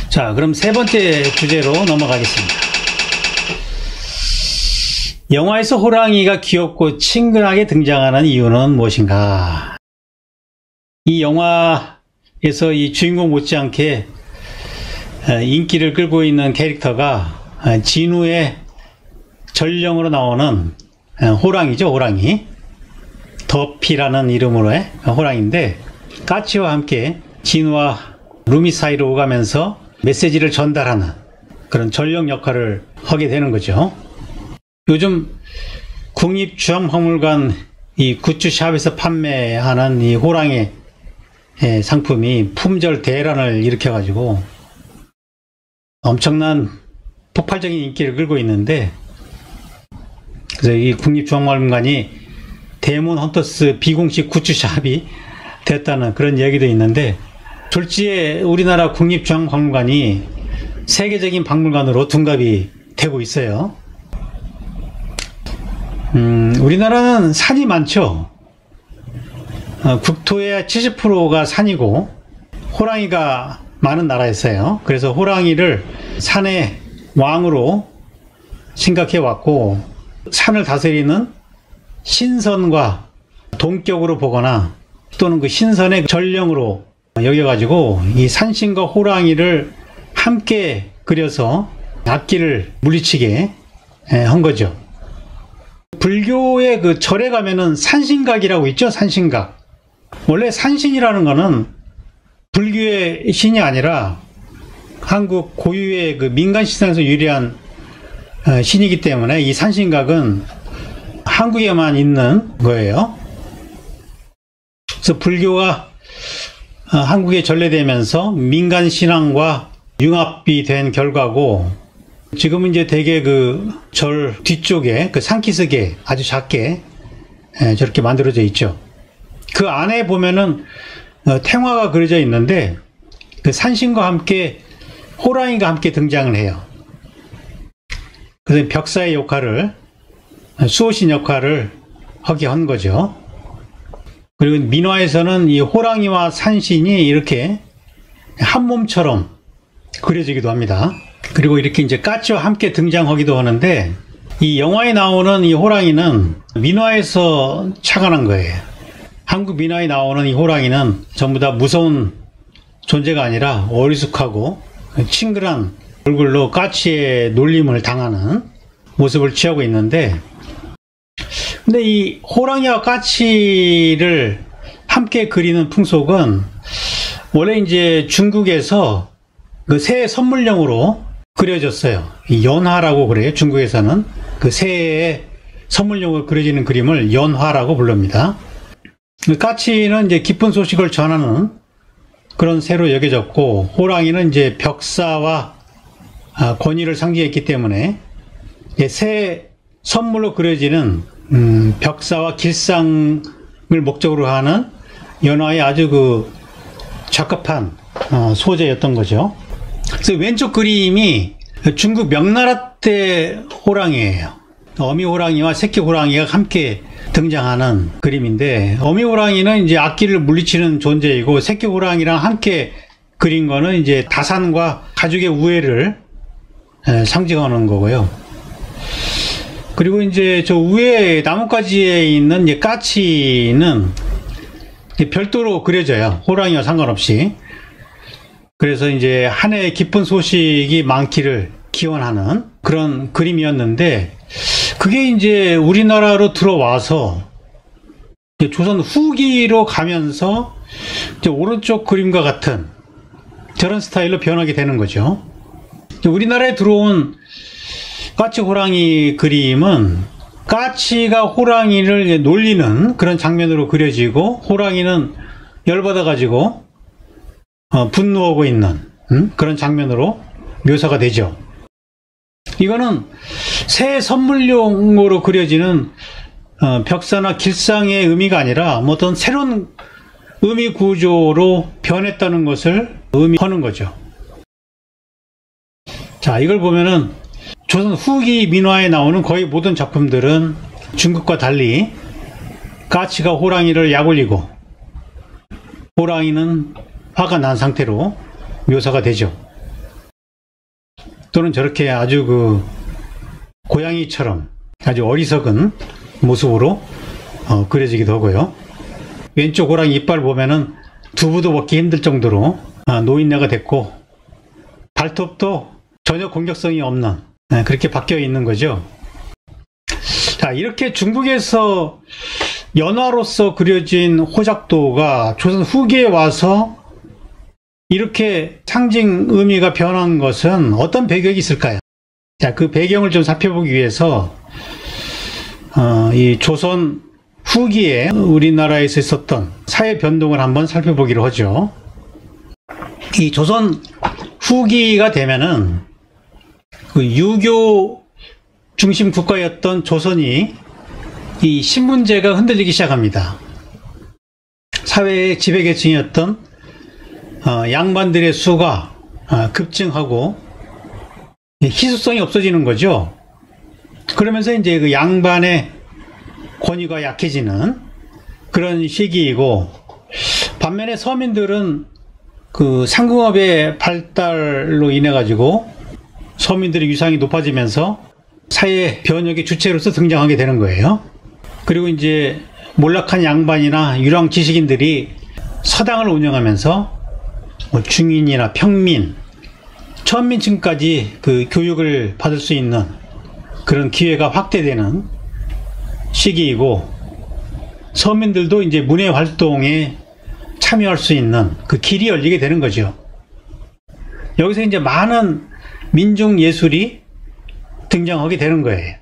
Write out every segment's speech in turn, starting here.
자, 그럼 세 번째 주제로 넘어가겠습니다. 영화에서 호랑이가 귀엽고 친근하게 등장하는 이유는 무엇인가? 이 영화에서 이 주인공 못지않게 인기를 끌고 있는 캐릭터가 진우의 전령으로 나오는 호랑이죠, 호랑이. 더피라는 이름으로의 호랑이인데, 까치와 함께 진우와 루미 사이로 오가면서 메시지를 전달하는 그런 전령 역할을 하게 되는 거죠. 요즘 국립주황박물관 이 굿즈샵에서 판매하는 이 호랑이 상품이 품절 대란을 일으켜가지고 엄청난 폭발적인 인기를 끌고 있는데, 그래서 이 국립주황박물관이 데몬 헌터스 비공식 굿즈샵이 됐다는 그런 얘기도 있는데, 졸지에 우리나라 국립주황박물관이 세계적인 박물관으로 둔갑이 되고 있어요. 우리나라는 산이 많죠. 국토의 70%가 산이고 호랑이가 많은 나라였어요. 그래서 호랑이를 산의 왕으로 생각해 왔고, 산을 다스리는 신선과 동격으로 보거나 또는 그 신선의 전령으로 여겨가지고 이 산신과 호랑이를 함께 그려서 악기를 물리치게 한 거죠. 불교의 그 절에 가면은 산신각이라고 있죠. 산신각. 원래 산신이라는 거는 불교의 신이 아니라 한국 고유의 그 민간 신상에서 유래한 신이기 때문에 이 산신각은 한국에만 있는 거예요. 그래서 불교가 한국에 전래되면서 민간 신앙과 융합이 된 결과고, 지금은 이제 대개 그 절 뒤쪽에 그 산기슭에 아주 작게 저렇게 만들어져 있죠. 그 안에 보면은 탱화가 그려져 있는데, 그 산신과 함께 호랑이가 함께 등장을 해요. 그래서 벽사의 역할을, 수호신 역할을 하게 한 거죠. 그리고 민화에서는 이 호랑이와 산신이 이렇게 한 몸처럼 그려지기도 합니다. 그리고 이렇게 이제 까치와 함께 등장하기도 하는데, 이 영화에 나오는 이 호랑이는 민화에서 착안한 거예요. 한국 민화에 나오는 이 호랑이는 전부 다 무서운 존재가 아니라 어리숙하고 친근한 얼굴로 까치의 놀림을 당하는 모습을 취하고 있는데, 근데 이 호랑이와 까치를 함께 그리는 풍속은 원래 이제 중국에서 그 새 선물용으로 그려졌어요. 이 연화라고 그래요. 중국에서는 그 새의 선물용으로 그려지는 그림을 연화라고 부릅니다. 까치는 이제 기쁜 소식을 전하는 그런 새로 여겨졌고, 호랑이는 이제 벽사와 권위를 상징했기 때문에 새 선물로 그려지는 벽사와 길상을 목적으로 하는 연화의 아주 그 적합한 소재였던 거죠. 그래서 왼쪽 그림이 중국 명나라 때 호랑이에요. 어미 호랑이와 새끼 호랑이가 함께 등장하는 그림인데, 어미 호랑이는 이제 악기를 물리치는 존재이고, 새끼 호랑이랑 함께 그린 거는 이제 다산과 가족의 우애를 상징하는 거고요. 그리고 이제 저 위에 나뭇가지에 있는 이제 까치는 별도로 그려져요. 호랑이와 상관없이. 그래서 이제 한 해 기쁜 소식이 많기를 기원하는 그런 그림이었는데, 그게 이제 우리나라로 들어와서 조선 후기로 가면서 이제 오른쪽 그림과 같은 저런 스타일로 변하게 되는 거죠. 우리나라에 들어온 까치 호랑이 그림은 까치가 호랑이를 놀리는 그런 장면으로 그려지고, 호랑이는 열받아 가지고 분노하고 있는 그런 장면으로 묘사가 되죠. 이거는 새 선물용으로 그려지는 벽사나 길상의 의미가 아니라 어떤 새로운 의미 구조로 변했다는 것을 의미하는 거죠. 자, 이걸 보면은 조선 후기 민화에 나오는 거의 모든 작품들은 중국과 달리 까치가 호랑이를 약올리고 호랑이는 화가 난 상태로 묘사가 되죠. 또는 저렇게 아주 고양이처럼 아주 어리석은 모습으로 그려지기도 하고요. 왼쪽 호랑이 이빨 보면은 두부도 먹기 힘들 정도로 노인네가 됐고, 발톱도 전혀 공격성이 없는, 그렇게 바뀌어 있는 거죠. 자, 이렇게 중국에서 연화로서 그려진 호작도가 조선 후기에 와서 이렇게 상징 의미가 변한 것은 어떤 배경이 있을까요? 자, 그 배경을 좀 살펴보기 위해서 이 조선 후기에 우리나라에서 있었던 사회 변동을 한번 살펴보기로 하죠. 이 조선 후기가 되면은 그 유교 중심 국가였던 조선이 이 신분제가 흔들리기 시작합니다. 사회의 지배계층이었던 양반들의 수가 급증하고 희소성이 없어지는 거죠. 그러면서 이제 그 양반의 권위가 약해지는 그런 시기이고, 반면에 서민들은 그 상공업의 발달로 인해 가지고 서민들의 위상이 높아지면서 사회 변혁의 주체로서 등장하게 되는 거예요. 그리고 이제 몰락한 양반이나 유랑 지식인들이 서당을 운영하면서 중인이나 평민, 천민층까지 그 교육을 받을 수 있는 그런 기회가 확대되는 시기이고, 서민들도 이제 문예 활동에 참여할 수 있는 그 길이 열리게 되는 거죠. 여기서 이제 많은 민중 예술이 등장하게 되는 거예요.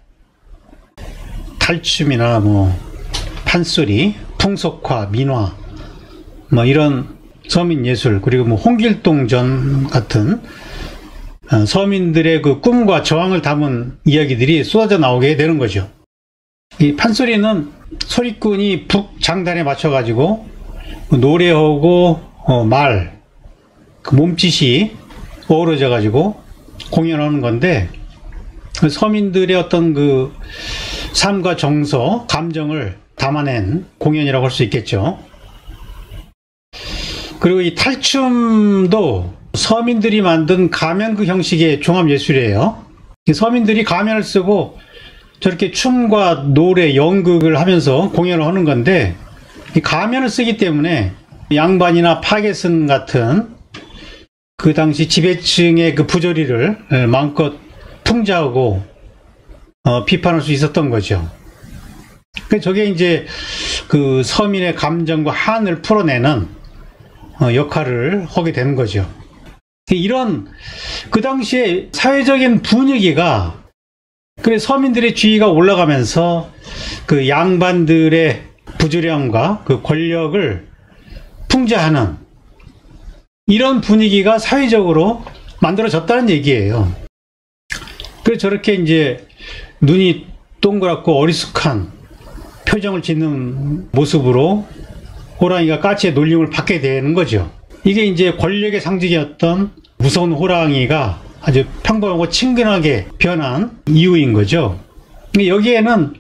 탈춤이나 판소리, 풍속화, 민화, 이런 서민 예술, 그리고 홍길동전 같은 서민들의 그 꿈과 저항을 담은 이야기들이 쏟아져 나오게 되는 거죠. 이 판소리는 소리꾼이 북장단에 맞춰가지고 노래하고 말, 그 몸짓이 어우러져가지고 공연하는 건데, 서민들의 어떤 그 삶과 정서, 감정을 담아낸 공연이라고 할 수 있겠죠. 그리고 이 탈춤도 서민들이 만든 가면극 형식의 종합예술이에요. 서민들이 가면을 쓰고 저렇게 춤과 노래, 연극을 하면서 공연을 하는 건데, 이 가면을 쓰기 때문에 양반이나 파괴승 같은 그 당시 지배층의 그 부조리를 마음껏 풍자하고 비판할 수 있었던 거죠. 저게 이제 그 서민의 감정과 한을 풀어내는 역할을 하게 되는 거죠. 이런 그 당시에 사회적인 분위기가, 그래 서민들의 지위가 올라가면서 그 양반들의 부조리함과 그 권력을 풍자하는 이런 분위기가 사회적으로 만들어졌다는 얘기예요. 그래서 저렇게 이제 눈이 동그랗고 어리숙한 표정을 짓는 모습으로 호랑이가 까치의 놀림을 받게 되는 거죠. 이게 이제 권력의 상징이었던 무서운 호랑이가 아주 평범하고 친근하게 변한 이유인 거죠. 여기에는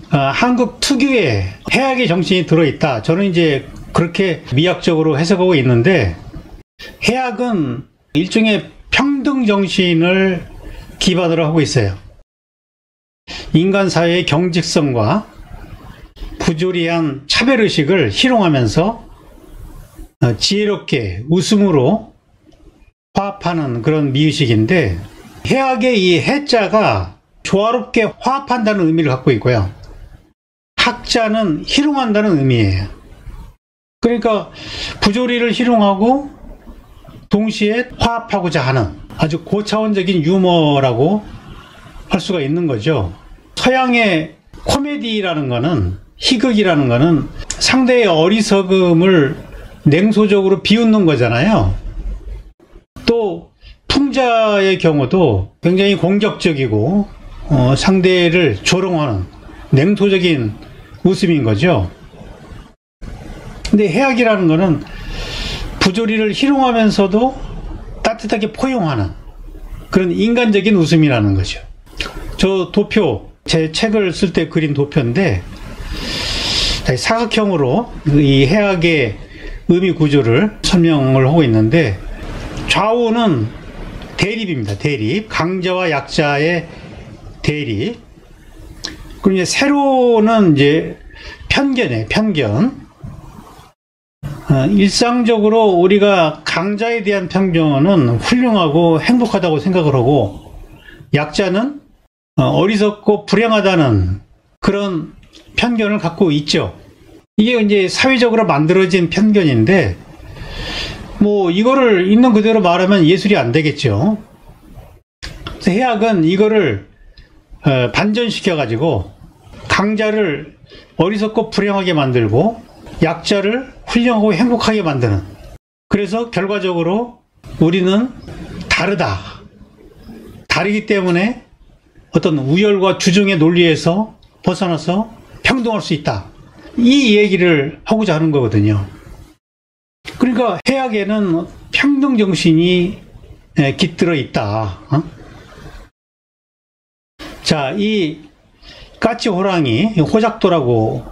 한국 특유의 해악의 정신이 들어있다. 저는 이제 그렇게 미학적으로 해석하고 있는데, 해악은 일종의 평등 정신을 기반으로 하고 있어요. 인간 사회의 경직성과 부조리한 차별의식을 희롱하면서 지혜롭게 웃음으로 화합하는 그런 미의식인데, 해악의 이 해자가 조화롭게 화합한다는 의미를 갖고 있고요. 학자는 희롱한다는 의미예요. 그러니까 부조리를 희롱하고 동시에 화합하고자 하는 아주 고차원적인 유머라고 할 수가 있는 거죠. 서양의 코미디라는 거는, 희극이라는 거는 상대의 어리석음을 냉소적으로 비웃는 거잖아요. 또 풍자의 경우도 굉장히 공격적이고 상대를 조롱하는 냉소적인 웃음인 거죠. 근데 해악이라는 거는 부조리를 희롱하면서도 따뜻하게 포용하는 그런 인간적인 웃음이라는 거죠. 저 도표, 제 책을 쓸 때 그린 도표인데, 사각형으로 이 해악의 의미 구조를 설명을 하고 있는데, 좌우는 대립입니다. 대립. 강자와 약자의 대립. 그리고 이제 세로는 이제 편견이에요. 편견. 일상적으로 우리가 강자에 대한 편견은 훌륭하고 행복하다고 생각을 하고, 약자는 어리석고 불행하다는 그런 편견을 갖고 있죠. 이게 이제 사회적으로 만들어진 편견인데, 뭐 이거를 있는 그대로 말하면 예술이 안 되겠죠. 그래서 해학은 이거를 반전시켜 가지고 강자를 어리석고 불행하게 만들고 약자를 훌륭하고 행복하게 만드는, 그래서 결과적으로 우리는 다르다, 다르기 때문에 어떤 우열과 주중의 논리에서 벗어나서 평등할 수 있다, 이 얘기를 하고자 하는 거거든요. 그러니까 해학에는 평등 정신이 깃들어 있다. 자, 이 까치 호랑이, 호작도라고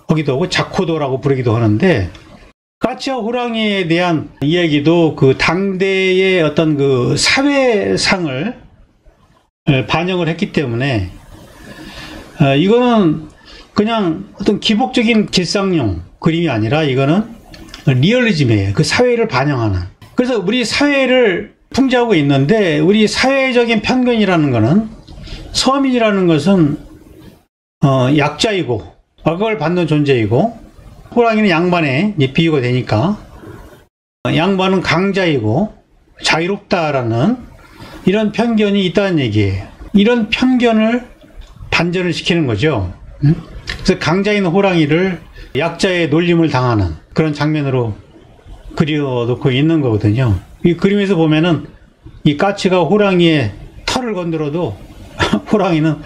하기도 하고 자코도라고 부르기도 하는데, 까치와 호랑이에 대한 이야기도 그 당대의 어떤 그 사회상을 반영을 했기 때문에, 이거는 그냥 어떤 기복적인 길상용 그림이 아니라 이거는 리얼리즘이에요. 그 사회를 반영하는. 그래서 우리 사회를 풍자하고 있는데, 우리 사회적인 편견이라는 거는, 서민이라는 것은 약자이고 억압을 받는 존재이고, 호랑이는 양반에 비유가 되니까 양반은 강자이고 자유롭다라는 이런 편견이 있다는 얘기예요. 이런 편견을 반전을 시키는 거죠. 그래서 강자인 호랑이를 약자의 놀림을 당하는 그런 장면으로 그려놓고 있는 거거든요. 이 그림에서 보면은 이 까치가 호랑이의 털을 건드려도 호랑이는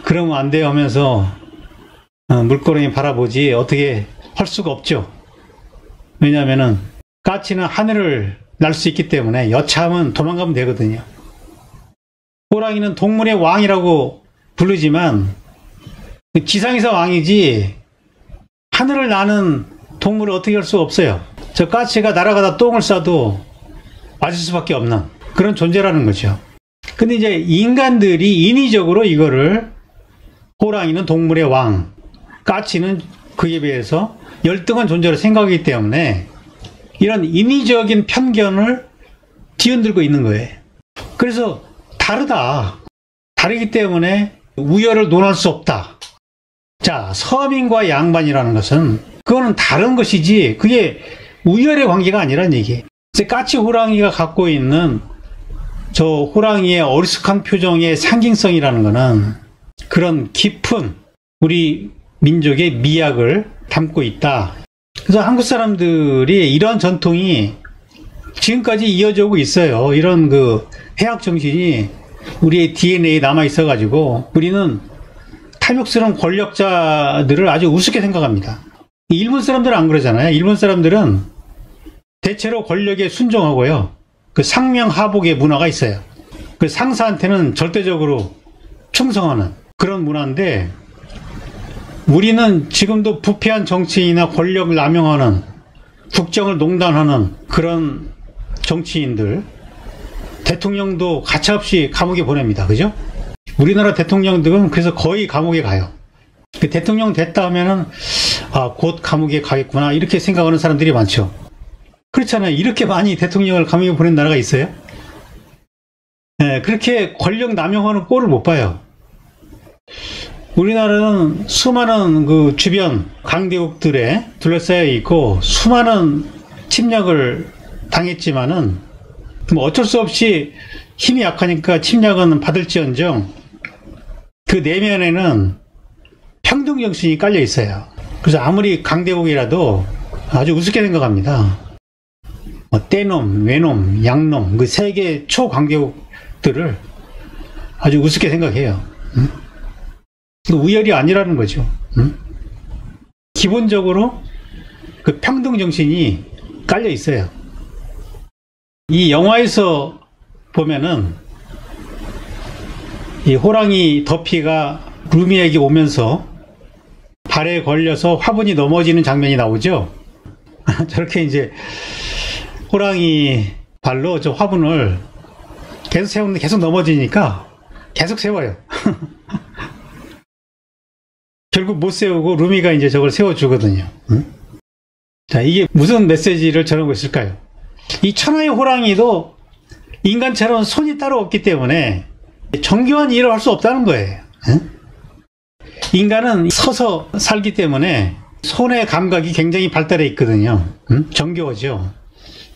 그러면 안 돼요 하면서 물고랑이 바라보지 어떻게 할 수가 없죠. 왜냐하면은 까치는 하늘을 날 수 있기 때문에 여차하면 도망가면 되거든요. 호랑이는 동물의 왕이라고 부르지만 지상에서 왕이지 하늘을 나는 동물을 어떻게 할 수가 없어요. 저 까치가 날아가다 똥을 싸도 맞을 수밖에 없는 그런 존재라는 거죠. 근데 이제 인간들이 인위적으로 이거를, 호랑이는 동물의 왕, 까치는 그에 비해서 열등한 존재로 생각하기 때문에 이런 인위적인 편견을 뒤흔들고 있는 거예요. 그래서 다르다, 다르기 때문에 우열을 논할 수 없다. 자, 서민과 양반이라는 것은 그거는 다른 것이지 그게 우열의 관계가 아니라는 얘기예요. 까치 호랑이가 갖고 있는 저 호랑이의 어리숙한 표정의 상징성이라는 것은 그런 깊은 우리 민족의 미학을 담고 있다. 그래서 한국 사람들이 이런 전통이 지금까지 이어져 오고 있어요. 이런 그 해학 정신이 우리의 DNA에 남아 있어 가지고 우리는 탐욕스러운 권력자들을 아주 우습게 생각합니다. 일본 사람들은 안 그러잖아요. 일본 사람들은 대체로 권력에 순종하고요, 그 상명하복의 문화가 있어요. 그 상사한테는 절대적으로 충성하는 그런 문화인데, 우리는 지금도 부패한 정치인이나 권력을 남용하는, 국정을 농단하는 그런 정치인들, 대통령도 가차없이 감옥에 보냅니다. 그죠? 우리나라 대통령들은 그래서 거의 감옥에 가요. 그 대통령 됐다 하면은 곧 감옥에 가겠구나 이렇게 생각하는 사람들이 많죠. 그렇잖아요. 이렇게 많이 대통령을 감옥에 보낸 나라가 있어요? 네, 그렇게 권력 남용하는 꼴을 못 봐요. 우리나라는 수많은 그 주변 강대국들에 둘러싸여 있고 수많은 침략을 당했지만은 뭐 어쩔 수 없이 힘이 약하니까 침략은 받을지언정 그 내면에는 평등 정신이 깔려 있어요. 그래서 아무리 강대국이라도 아주 우습게 생각합니다. 떼놈, 외놈, 양놈, 그 세계 초강대국들을 아주 우습게 생각해요. 우열이 아니라는 거죠. 기본적으로 그 평등 정신이 깔려 있어요. 이 영화에서 보면은 이 호랑이 더피가 루미에게 오면서 발에 걸려서 화분이 넘어지는 장면이 나오죠. 저렇게 이제 호랑이 발로 저 화분을 계속 세우는데 계속 넘어지니까 계속 세워요. 결국 못 세우고 루미가 이제 저걸 세워주거든요. 응? 자, 이게 무슨 메시지를 전하고 있을까요? 이 천하의 호랑이도 인간처럼 손이 따로 없기 때문에 정교한 일을 할 수 없다는 거예요. 응? 인간은 서서 살기 때문에 손의 감각이 굉장히 발달해 있거든요. 응? 정교하죠.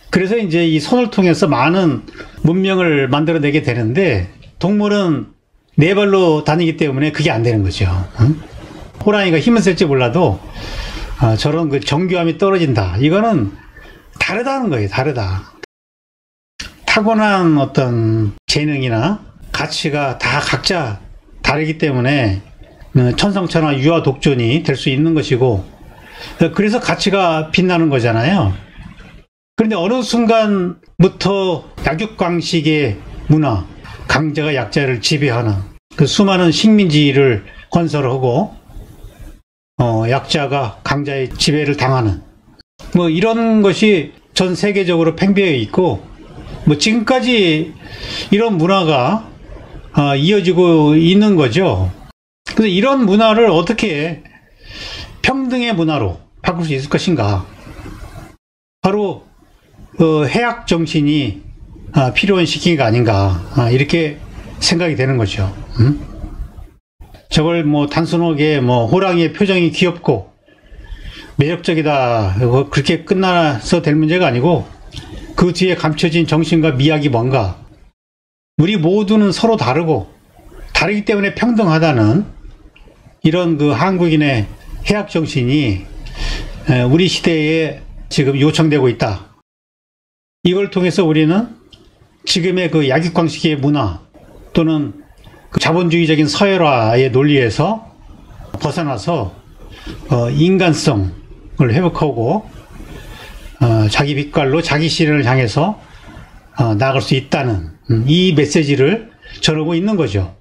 그래서 이제 이 손을 통해서 많은 문명을 만들어내게 되는데, 동물은 네 발로 다니기 때문에 그게 안 되는 거죠. 응? 호랑이가 힘은 쓸지 몰라도 저런 그 정교함이 떨어진다. 이거는 다르다는 거예요. 다르다. 타고난 어떤 재능이나 가치가 다 각자 다르기 때문에 천성천하 유아독존이 될 수 있는 것이고, 그래서 가치가 빛나는 거잖아요. 그런데 어느 순간부터 약육강식의 문화, 강자가 약자를 지배하는 그 수많은 식민지를 건설하고 약자가 강자의 지배를 당하는 뭐 이런 것이 전 세계적으로 팽배해 있고, 뭐 지금까지 이런 문화가 이어지고 있는 거죠. 그래서 이런 문화를 어떻게 평등의 문화로 바꿀 수 있을 것인가? 바로 해악 정신이 필요한 시기가 아닌가, 이렇게 생각이 되는 거죠. 저걸 뭐 단순하게 뭐 호랑이의 표정이 귀엽고 매력적이다, 그렇게 끝나서 될 문제가 아니고, 그 뒤에 감춰진 정신과 미학이 뭔가. 우리 모두는 서로 다르고 다르기 때문에 평등하다는 이런 그 한국인의 해학 정신이 우리 시대에 지금 요청되고 있다. 이걸 통해서 우리는 지금의 그 약육강식의 문화 또는 그 자본주의적인 서열화의 논리에서 벗어나서 인간성을 회복하고 자기 빛깔로 자기 실현을 향해서 나아갈 수 있다는 이 메시지를 전하고 있는 거죠.